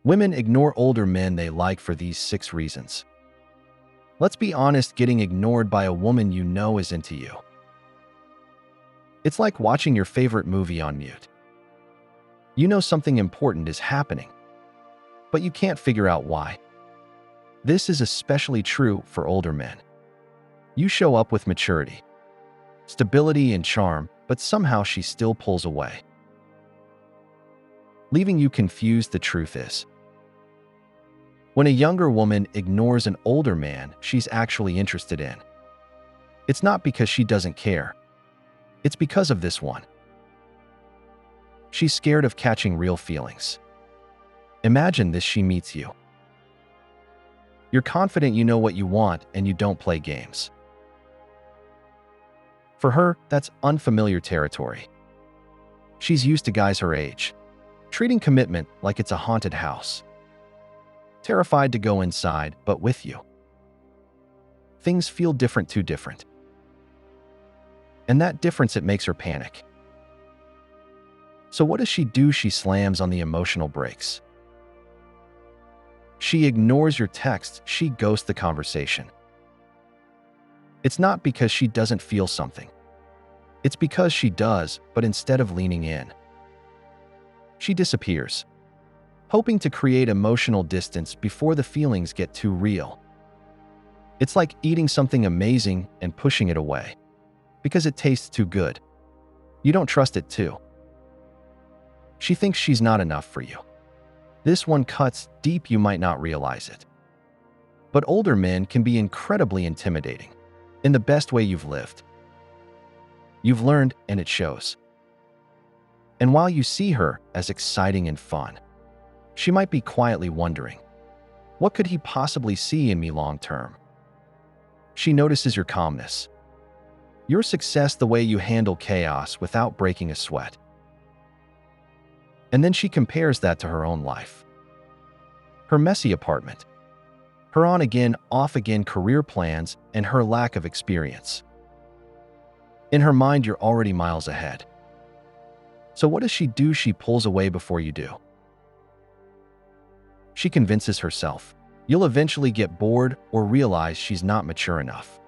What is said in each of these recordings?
Women ignore older men they like for these 6 reasons. Let's be honest, getting ignored by a woman you know is into you. It's like watching your favorite movie on mute. You know something important is happening, but you can't figure out why. This is especially true for older men. You show up with maturity, stability, and charm, but somehow she still pulls away, leaving you confused. The truth is, when a younger woman ignores an older man she's actually interested in, it's not because she doesn't care. It's because of this one. She's scared of catching real feelings. Imagine this: she meets you. You're confident you know what you want and you don't play games. For her, that's unfamiliar territory. She's used to guys her age, treating commitment like it's a haunted house. Terrified to go inside, but with you, things feel different, too different. And that difference, it makes her panic. So what does she do? She slams on the emotional brakes. She ignores your texts. She ghosts the conversation. It's not because she doesn't feel something. It's because she does, but instead of leaning in, she disappears, hoping to create emotional distance before the feelings get too real. It's like eating something amazing and pushing it away because it tastes too good. You don't trust it too. She thinks she's not enough for you. This one cuts deep. You might not realize it, but older men can be incredibly intimidating in the best way. You've lived, you've learned, and it shows. And while you see her as exciting and fun, she might be quietly wondering, what could he possibly see in me long term? She notices your calmness, your success, the way you handle chaos without breaking a sweat. And then she compares that to her own life. Her messy apartment, her on-again, off-again career plans, and her lack of experience. In her mind, you're already miles ahead. So what does she do? She pulls away before you do. She convinces herself you'll eventually get bored or realize she's not mature enough.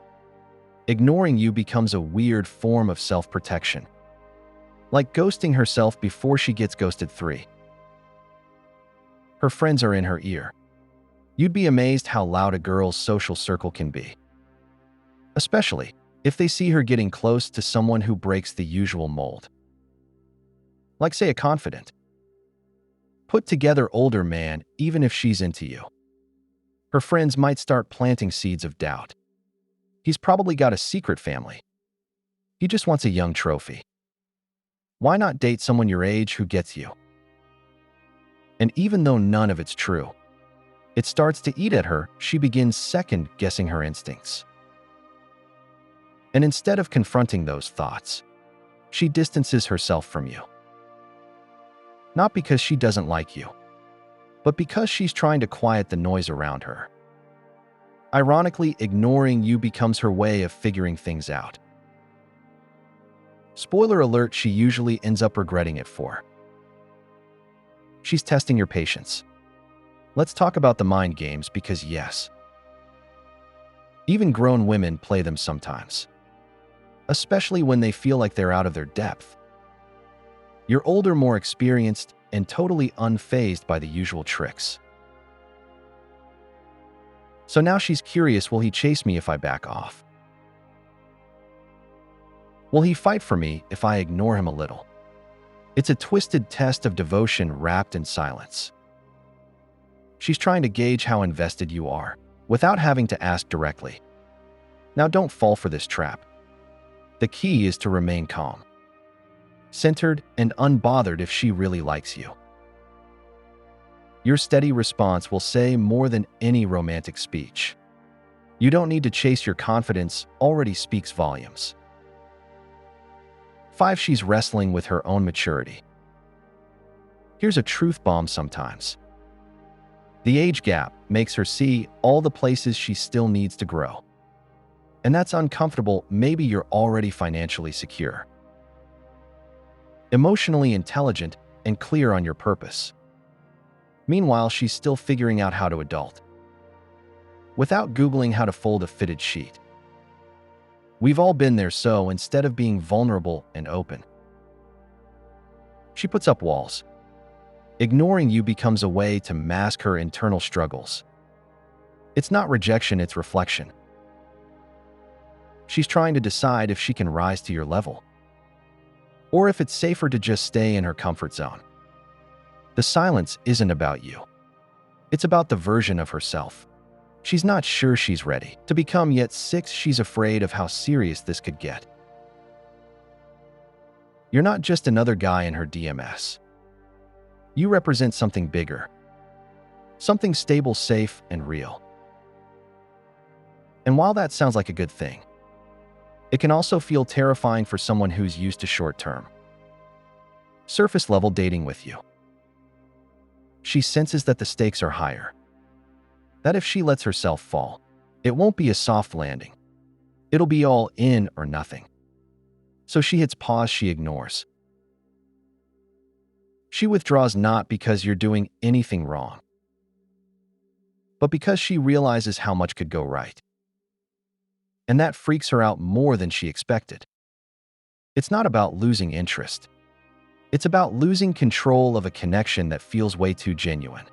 Ignoring you becomes a weird form of self-protection, like ghosting herself before she gets ghosted. 3. Her friends are in her ear. You'd be amazed how loud a girl's social circle can be, especially if they see her getting close to someone who breaks the usual mold. Like, say, a confident, put-together older man. Even if she's into you, her friends might start planting seeds of doubt. He's probably got a secret family. He just wants a young trophy. Why not date someone your age who gets you? And even though none of it's true, it starts to eat at her. She begins second-guessing her instincts. And instead of confronting those thoughts, she distances herself from you. Not because she doesn't like you, but because she's trying to quiet the noise around her. Ironically, ignoring you becomes her way of figuring things out. Spoiler alert, she usually ends up regretting it. 4. She's testing your patience. Let's talk about the mind games, because yes, even grown women play them sometimes, especially when they feel like they're out of their depth. You're older, more experienced, and totally unfazed by the usual tricks. So now she's curious, will he chase me if I back off? Will he fight for me if I ignore him a little? It's a twisted test of devotion wrapped in silence. She's trying to gauge how invested you are, without having to ask directly. Now, don't fall for this trap. The key is to remain calm, centered, and unbothered. If she really likes you, your steady response will say more than any romantic speech. You don't need to chase. Your confidence already speaks volumes. 5. She's wrestling with her own maturity. Here's a truth bomb sometimes. The age gap makes her see all the places she still needs to grow. And that's uncomfortable. Maybe you're already financially secure, emotionally intelligent, and clear on your purpose. Meanwhile, she's still figuring out how to adult without Googling how to fold a fitted sheet. We've all been there, so instead of being vulnerable and open, she puts up walls. Ignoring you becomes a way to mask her internal struggles. It's not rejection, it's reflection. She's trying to decide if she can rise to your level, or if it's safer to just stay in her comfort zone. The silence isn't about you. It's about the version of herself she's not sure she's ready to become yet. 6. She's afraid of how serious this could get. You're not just another guy in her DMS. You represent something bigger, something stable, safe, and real. And while that sounds like a good thing, it can also feel terrifying for someone who's used to short-term, surface-level dating with you. She senses that the stakes are higher, that if she lets herself fall, it won't be a soft landing. It'll be all in or nothing. So she hits pause, she ignores. She withdraws not because you're doing anything wrong, but because she realizes how much could go right. And that freaks her out more than she expected. It's not about losing interest. It's about losing control of a connection that feels way too genuine.